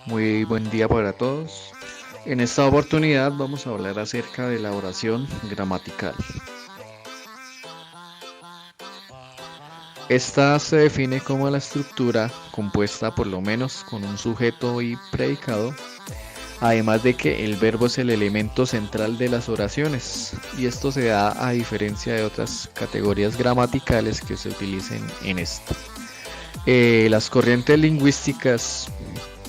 Muy buen día para todos. En esta oportunidad vamos a hablar acerca de la oración gramatical. Esta se define como la estructura compuesta por lo menos con un sujeto y predicado, además de que el verbo es el elemento central de las oraciones, y esto se da a diferencia de otras categorías gramaticales que se utilicen en esto. Las corrientes lingüísticas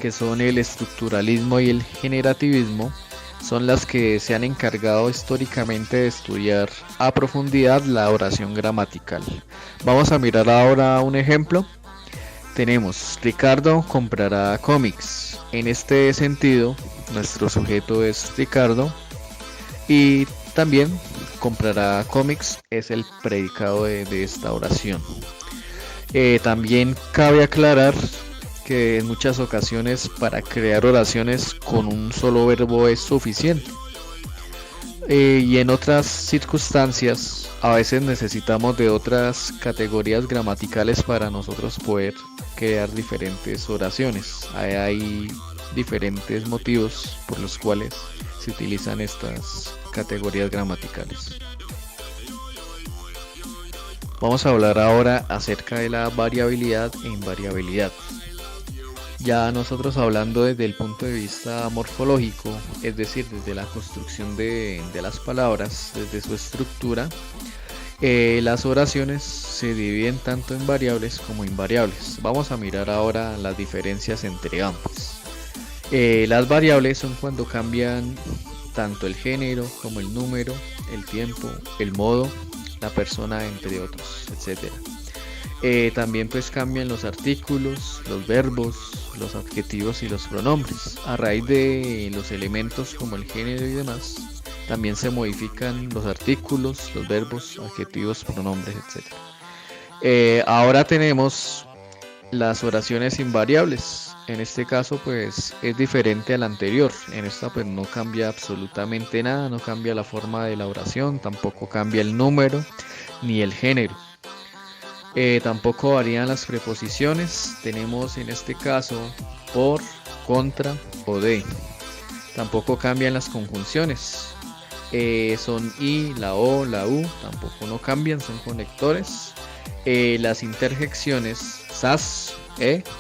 que son el estructuralismo y el generativismo, son las que se han encargado históricamente de estudiar a profundidad la oración gramatical. Vamos a mirar ahora un ejemplo. Tenemos, Ricardo comprará cómics. En este sentido, nuestro sujeto es Ricardo y también comprará cómics es el predicado de esta oración. También cabe aclarar que en muchas ocasiones para crear oraciones con un solo verbo es suficiente. Y en otras circunstancias a veces necesitamos de otras categorías gramaticales para nosotros poder crear diferentes oraciones. Hay diferentes motivos por los cuales se utilizan estas categorías gramaticales. Vamos a hablar ahora acerca de la variabilidad e invariabilidad. Ya nosotros hablando desde el punto de vista morfológico, es decir, desde la construcción de las palabras, desde su estructura, las oraciones se dividen tanto en variables como invariables. Vamos a mirar ahora las diferencias entre ambas. Las variables son cuando cambian tanto el género como el número, el tiempo, el modo, la persona, entre otros, etc. También pues cambian los artículos, los verbos, los adjetivos y los pronombres. A raíz de los elementos como el género y demás, también se modifican los artículos, los verbos, adjetivos, pronombres, etc. Ahora tenemos las oraciones invariables. En este caso pues es diferente al anterior. En esta pues no cambia absolutamente nada, no cambia la forma de la oración, tampoco cambia el número ni el género. Tampoco varían las preposiciones. Tenemos en este caso por, contra o de. Tampoco cambian las conjunciones. Son y, la o, la u, tampoco no cambian, son conectores. Las interjecciones sas,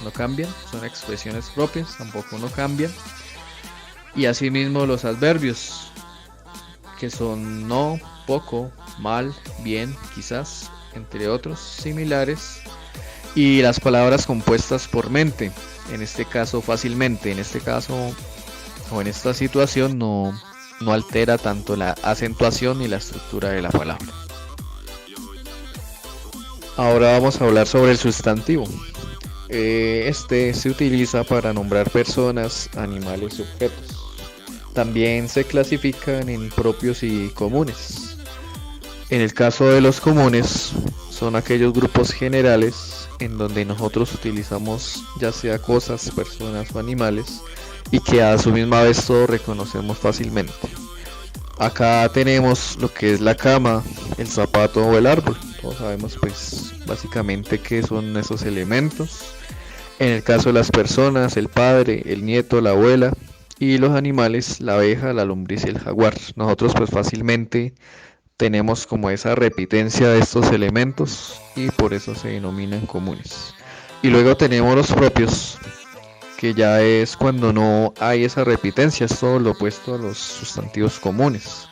no cambian, son expresiones propias, tampoco no cambian. Y asimismo los adverbios, que son no, poco, mal, bien, quizás, entre otros similares, y las palabras compuestas por mente, en este caso fácilmente, en este caso o en esta situación no altera tanto la acentuación ni la estructura de la palabra. Ahora vamos a hablar sobre el sustantivo. Este se utiliza para nombrar personas, animales y objetos. También se clasifican en propios y comunes. En el caso de los comunes, son aquellos grupos generales en donde nosotros utilizamos ya sea cosas, personas o animales y que a su misma vez todos reconocemos fácilmente. Acá tenemos lo que es la cama, el zapato o el árbol. Todos sabemos pues básicamente qué son esos elementos. En el caso de las personas, el padre, el nieto, la abuela, y los animales, la abeja, la lombriz y el jaguar. Nosotros pues fácilmente tenemos como esa repitencia de estos elementos y por eso se denominan comunes. Y luego tenemos los propios, que ya es cuando no hay esa repitencia, es todo lo opuesto a los sustantivos comunes.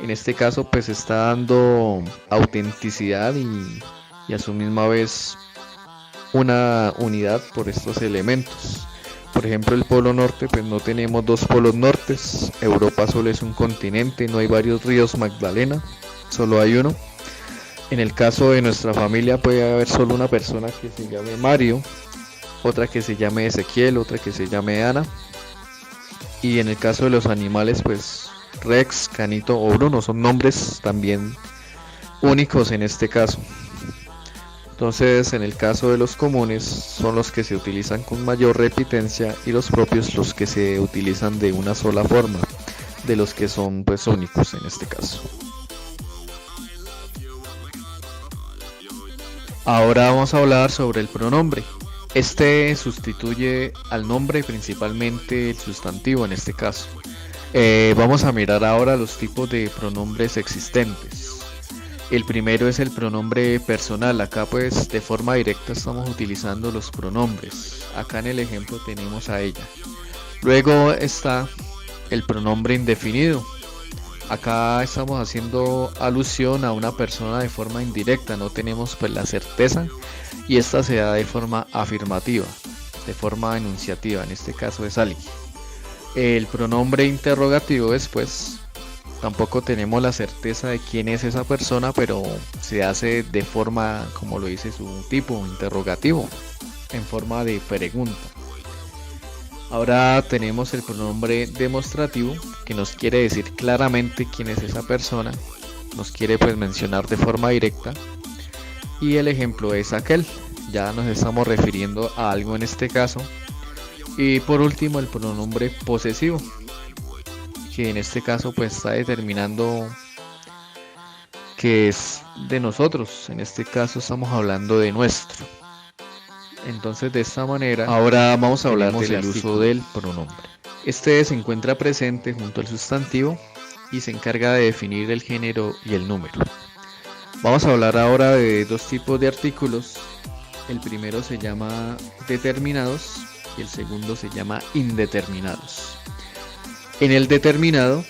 En este caso pues está dando autenticidad y a su misma vez una unidad por estos elementos. Por ejemplo, el polo norte, pues no tenemos dos polos nortes. Europa solo es un continente, no hay varios ríos Magdalena, solo hay uno. En el caso de nuestra familia puede haber solo una persona que se llame Mario, otra que se llame Ezequiel, otra que se llame Ana. Y en el caso de los animales, pues Rex, Canito o Bruno son nombres también únicos en este caso. Entonces, en el caso de los comunes, son los que se utilizan con mayor repitencia y los propios los que se utilizan de una sola forma, de los que son pues únicos en este caso. Ahora vamos a hablar sobre el pronombre. Este sustituye al nombre, principalmente el sustantivo en este caso. Vamos a mirar ahora los tipos de pronombres existentes. El primero es el pronombre personal. Acá pues de forma directa estamos utilizando los pronombres. Acá en el ejemplo tenemos a ella. Luego está el pronombre indefinido. Acá estamos haciendo alusión a una persona de forma indirecta, no tenemos pues la certeza, y esta se da de forma afirmativa, de forma enunciativa, en este caso es alguien. El pronombre interrogativo después, tampoco tenemos la certeza de quién es esa persona, pero se hace de forma, como lo dice su tipo, interrogativo, en forma de pregunta. Ahora tenemos el pronombre demostrativo, que nos quiere decir claramente quién es esa persona, nos quiere pues mencionar de forma directa, y el ejemplo es aquel, ya nos estamos refiriendo a algo en este caso. Y por último el pronombre posesivo, que en este caso pues está determinando que es de nosotros, en este caso estamos hablando de nuestro. Entonces de esta manera ahora vamos a hablar del uso del pronombre. Este se encuentra presente junto al sustantivo y se encarga de definir el género y el número. Vamos a hablar ahora de dos tipos de artículos. El primero se llama determinados y el segundo se llama indeterminados. En el determinado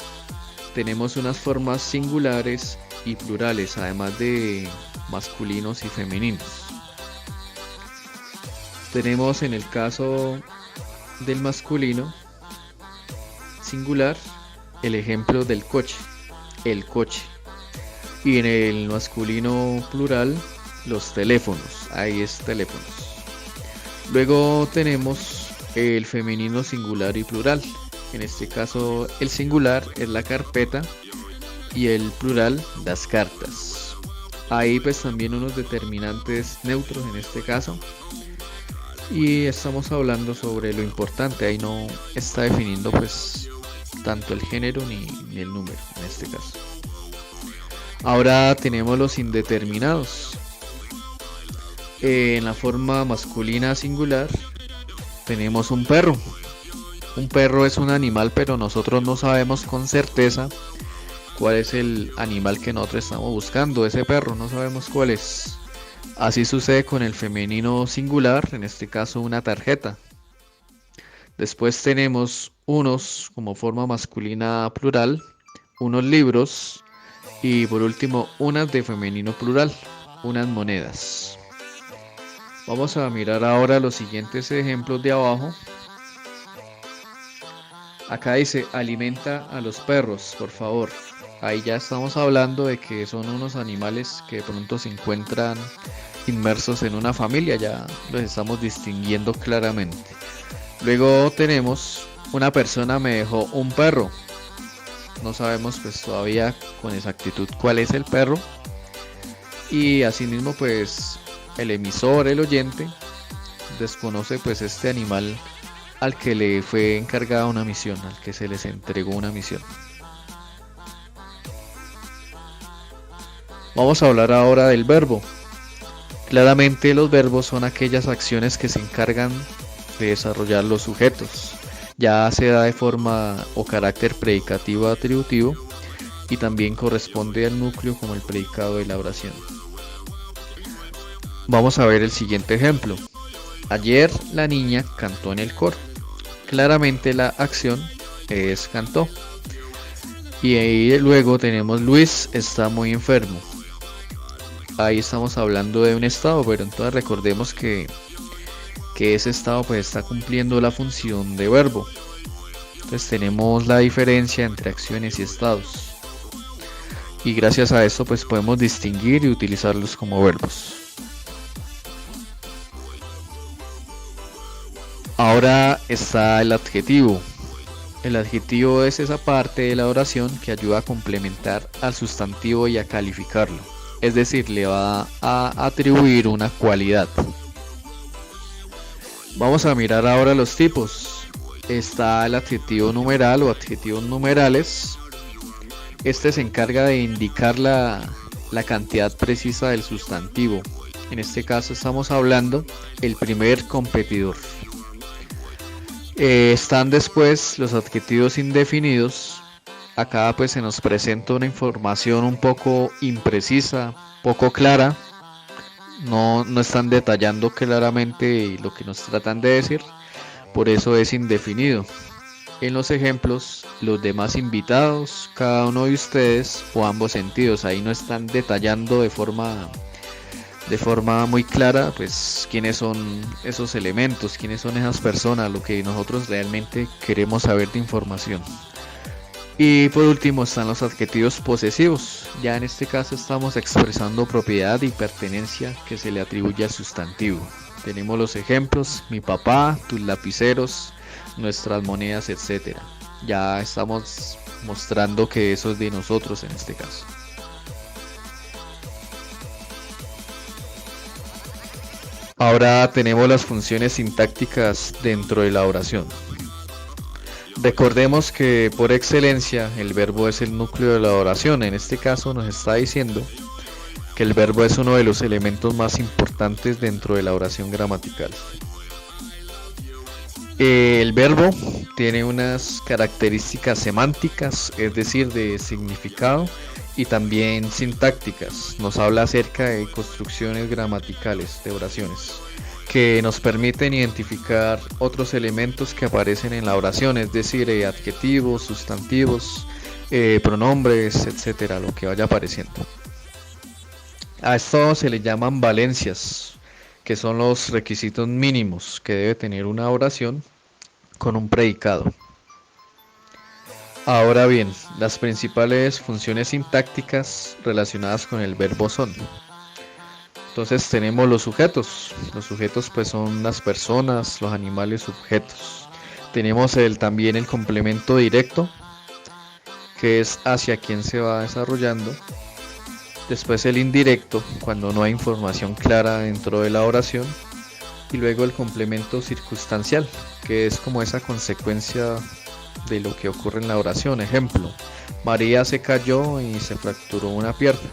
tenemos unas formas singulares y plurales, además de masculinos y femeninos. Tenemos en el caso del masculino singular el ejemplo del coche, el coche. Y en el masculino plural los teléfonos, ahí es teléfonos. Luego tenemos el femenino singular y plural. En este caso el singular es la carpeta y el plural las cartas. Ahí pues también unos determinantes neutros en este caso. Y estamos hablando sobre lo importante, ahí no está definiendo pues tanto el género ni el número en este caso. Ahora tenemos los indeterminados. En la forma masculina singular tenemos un perro. Un perro es un animal, pero nosotros no sabemos con certeza cuál es el animal que nosotros estamos buscando. Ese perro no sabemos cuál es. Así sucede con el femenino singular, en este caso una tarjeta. Después tenemos unos como forma masculina plural, unos libros y por último unas de femenino plural, unas monedas. Vamos a mirar ahora los siguientes ejemplos de abajo. Acá dice alimenta a los perros, por favor. Ahí ya estamos hablando de que son unos animales que de pronto se encuentran inmersos en una familia, ya los estamos distinguiendo claramente. Luego tenemos una persona me dejó un perro. No sabemos pues todavía con exactitud cuál es el perro. Y asimismo pues el emisor, el oyente, desconoce pues este animal al que le fue encargada una misión, al que se les entregó una misión. Vamos a hablar ahora del verbo. Claramente los verbos son aquellas acciones que se encargan de desarrollar los sujetos. Ya se da de forma o carácter predicativo atributivo y también corresponde al núcleo como el predicado de la oración. Vamos a ver el siguiente ejemplo. Ayer la niña cantó en el coro. Claramente la acción es cantó. Y ahí luego tenemos Luis está muy enfermo. Ahí estamos hablando de un estado, pero entonces recordemos que ese estado pues está cumpliendo la función de verbo. Entonces tenemos la diferencia entre acciones y estados. Y gracias a esto pues podemos distinguir y utilizarlos como verbos. Ahora está el adjetivo. El adjetivo es esa parte de la oración que ayuda a complementar al sustantivo y a calificarlo. Es decir, le va a atribuir una cualidad. Vamos a mirar ahora los tipos. Está el adjetivo numeral o adjetivos numerales. Este se encarga de indicar la cantidad precisa del sustantivo. En este caso estamos hablando el primer competidor. Están después los adjetivos indefinidos. Acá pues se nos presenta una información un poco imprecisa, poco clara. No están detallando claramente lo que nos tratan de decir, por eso es indefinido. En los ejemplos, los demás invitados, cada uno de ustedes o ambos sentidos, ahí no están detallando de forma muy clara pues quiénes son esos elementos, quiénes son esas personas, lo que nosotros realmente queremos saber de información. Y por último están los adjetivos posesivos. Ya en este caso estamos expresando propiedad y pertenencia que se le atribuye al sustantivo. Tenemos los ejemplos: mi papá, tus lapiceros, nuestras monedas, etcétera. Ya estamos mostrando que eso es de nosotros en este caso. Ahora tenemos las funciones sintácticas dentro de la oración. Recordemos que por excelencia el verbo es el núcleo de la oración. En este caso nos está diciendo que el verbo es uno de los elementos más importantes dentro de la oración gramatical. El verbo tiene unas características semánticas, es decir, de significado, y también sintácticas. Nos habla acerca de construcciones gramaticales de oraciones que nos permiten identificar otros elementos que aparecen en la oración, es decir, adjetivos, sustantivos, pronombres, etcétera, lo que vaya apareciendo. A esto se le llaman valencias, que son los requisitos mínimos que debe tener una oración con un predicado. Ahora bien, las principales funciones sintácticas relacionadas con el verbo son: entonces tenemos los sujetos. Los sujetos pues son las personas, los animales, objetos. Tenemos también el complemento directo, que es hacia quién se va desarrollando. Después el indirecto, cuando no hay información clara dentro de la oración. Y luego el complemento circunstancial, que es como esa consecuencia de lo que ocurre en la oración. Ejemplo: María se cayó y se fracturó una pierna.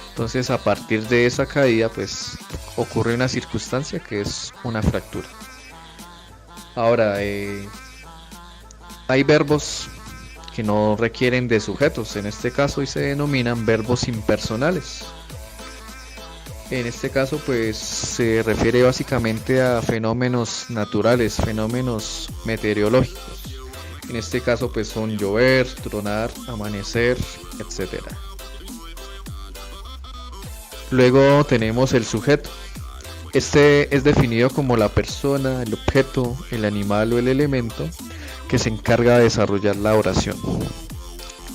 Entonces a partir de esa caída pues ocurre una circunstancia que es una fractura. Ahora hay verbos que no requieren de sujetos, en este caso y se denominan verbos impersonales. En este caso pues se refiere básicamente a fenómenos naturales, fenómenos meteorológicos. En este caso pues son llover, tronar, amanecer, etcétera. Luego tenemos el sujeto. Este es definido como la persona, el objeto, el animal o el elemento que se encarga de desarrollar la oración.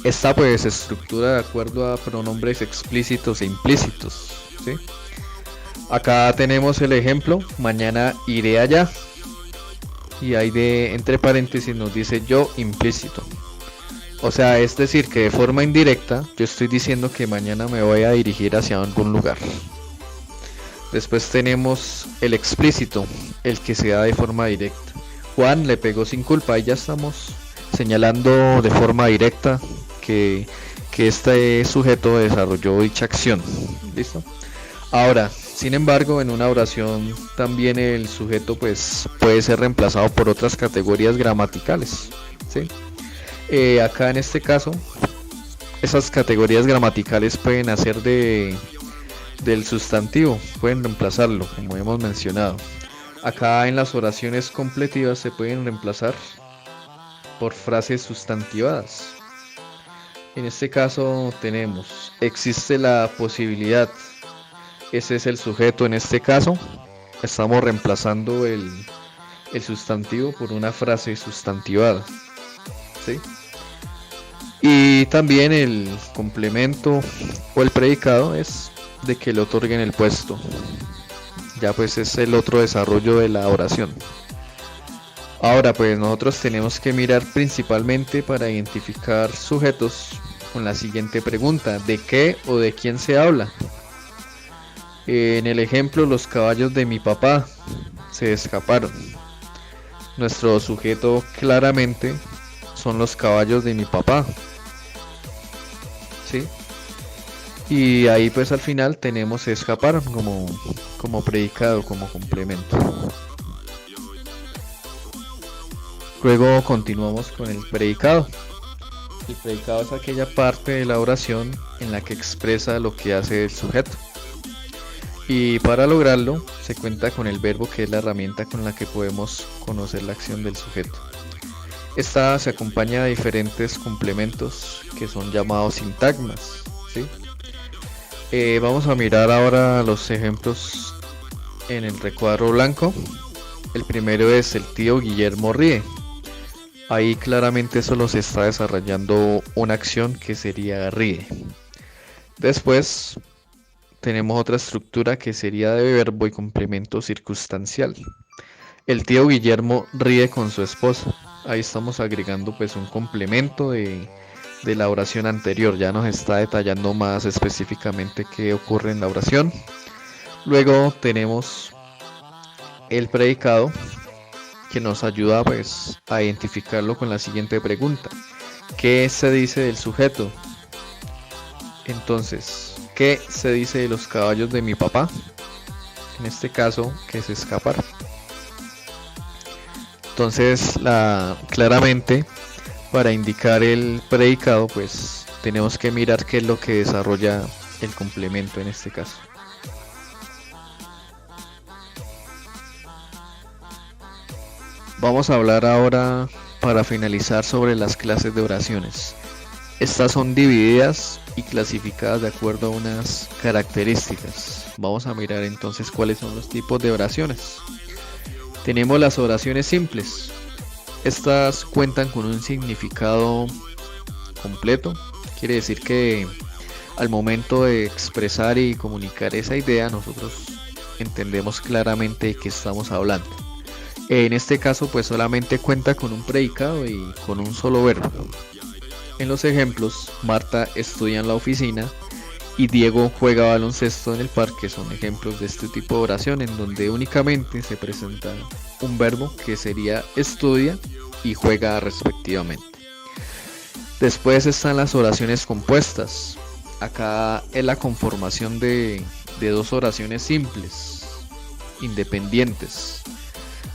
Esta pues se estructura de acuerdo a pronombres explícitos e implícitos, ¿sí? Acá tenemos el ejemplo: mañana iré allá. Y ahí entre paréntesis nos dice yo implícito. O sea, es decir, que de forma indirecta yo estoy diciendo que mañana me voy a dirigir hacia algún lugar. Después tenemos el explícito, el que se da de forma directa. Juan le pegó sin culpa, y ya estamos señalando de forma directa que este sujeto desarrolló dicha acción. ¿Listo? Ahora, sin embargo, en una oración también el sujeto pues puede ser reemplazado por otras categorías gramaticales, ¿sí? Acá en este caso, esas categorías gramaticales pueden hacer del sustantivo, pueden reemplazarlo, como hemos mencionado. Acá en las oraciones completivas se pueden reemplazar por frases sustantivadas. En este caso tenemos: existe la posibilidad. Ese es el sujeto en este caso. Estamos reemplazando el sustantivo por una frase sustantivada, ¿sí? Y también el complemento o el predicado es de que le otorguen el puesto. Ya pues es el otro desarrollo de la oración. Ahora pues nosotros tenemos que mirar principalmente para identificar sujetos con la siguiente pregunta: ¿de qué o de quién se habla? En el ejemplo, los caballos de mi papá se escaparon. Nuestro sujeto claramente son los caballos de mi papá, ¿sí? Y ahí pues al final tenemos escapar como predicado, como complemento. Luego continuamos con el predicado. El predicado es aquella parte de la oración en la que expresa lo que hace el sujeto. Y para lograrlo se cuenta con el verbo, que es la herramienta con la que podemos conocer la acción del sujeto. Esta se acompaña de diferentes complementos que son llamados sintagmas, ¿sí? Vamos a mirar ahora los ejemplos en el recuadro blanco. El primero es: el tío Guillermo ríe. Ahí claramente solo se está desarrollando una acción que sería ríe. Después tenemos otra estructura que sería de verbo y complemento circunstancial. El tío Guillermo ríe con su esposa. Ahí estamos agregando pues un complemento de la oración anterior. Ya nos está detallando más específicamente qué ocurre en la oración. Luego tenemos el predicado, que nos ayuda pues a identificarlo con la siguiente pregunta: ¿qué se dice del sujeto? Entonces, ¿qué se dice de los caballos de mi papá? En este caso, que es escapar. Entonces, claramente, para indicar el predicado, pues tenemos que mirar qué es lo que desarrolla el complemento en este caso. Vamos a hablar ahora, para finalizar, sobre las clases de oraciones. Estas son divididas y clasificadas de acuerdo a unas características. Vamos a mirar entonces cuáles son los tipos de oraciones. Tenemos las oraciones simples. Estas cuentan con un significado completo. Quiere decir que al momento de expresar y comunicar esa idea, nosotros entendemos claramente de qué estamos hablando. En este caso pues solamente cuenta con un predicado y con un solo verbo. En los ejemplos, Marta estudia en la oficina y Diego juega baloncesto en el parque. Son ejemplos de este tipo de oración en donde únicamente se presenta un verbo, que sería estudia y juega respectivamente. Después están las oraciones compuestas. Acá es la conformación de dos oraciones simples, independientes.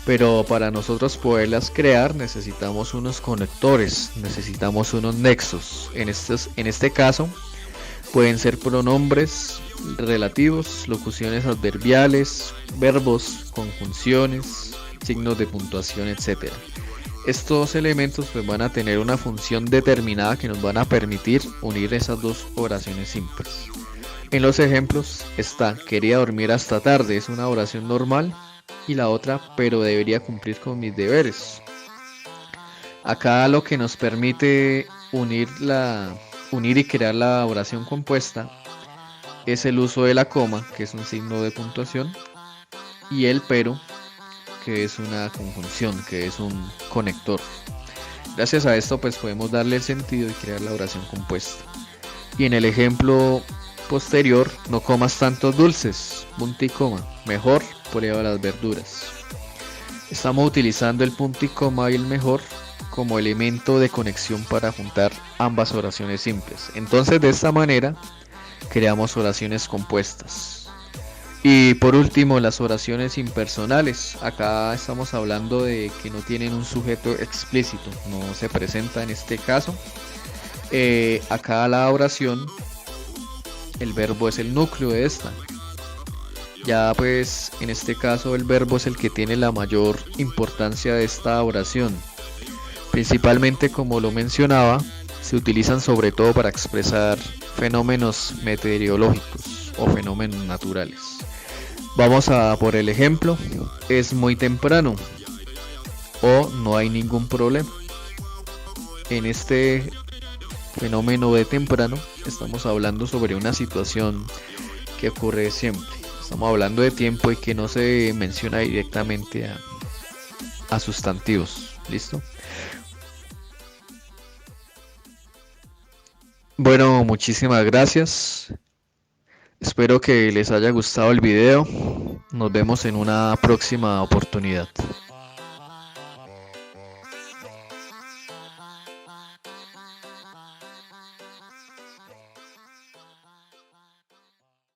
Pero para nosotros poderlas crear necesitamos unos conectores, necesitamos unos nexos. En este caso pueden ser pronombres relativos, locuciones adverbiales, verbos, conjunciones, signos de puntuación, etc. Estos elementos pues van a tener una función determinada que nos van a permitir unir esas dos oraciones simples. En los ejemplos está: quería dormir hasta tarde, es una oración normal. Y la otra: pero debería cumplir con mis deberes. Acá lo que nos permite unir y crear la oración compuesta es el uso de la coma, que es un signo de puntuación, y el pero, que es una conjunción, que es un conector. Gracias a esto pues podemos darle el sentido y crear la oración compuesta. Y en el ejemplo posterior: no comas tantos dulces, punto y coma, mejor prueba las verduras. Estamos utilizando el punto y coma y el mejor como elemento de conexión para juntar ambas oraciones simples. Entonces de esta manera creamos oraciones compuestas. Y por último, las oraciones impersonales. Acá estamos hablando de que no tienen un sujeto explícito, no se presenta en este caso. Acá la oración, el verbo es el núcleo de esta. Ya pues en este caso el verbo es el que tiene la mayor importancia de esta oración. Principalmente, como lo mencionaba, se utilizan sobre todo para expresar fenómenos meteorológicos o fenómenos naturales. Vamos a por el ejemplo: es muy temprano o no hay ningún problema. En este fenómeno de temprano estamos hablando sobre una situación que ocurre siempre. Estamos hablando de tiempo y que no se menciona directamente a sustantivos. ¿Listo? Bueno, muchísimas gracias. Espero que les haya gustado el video. Nos vemos en una próxima oportunidad.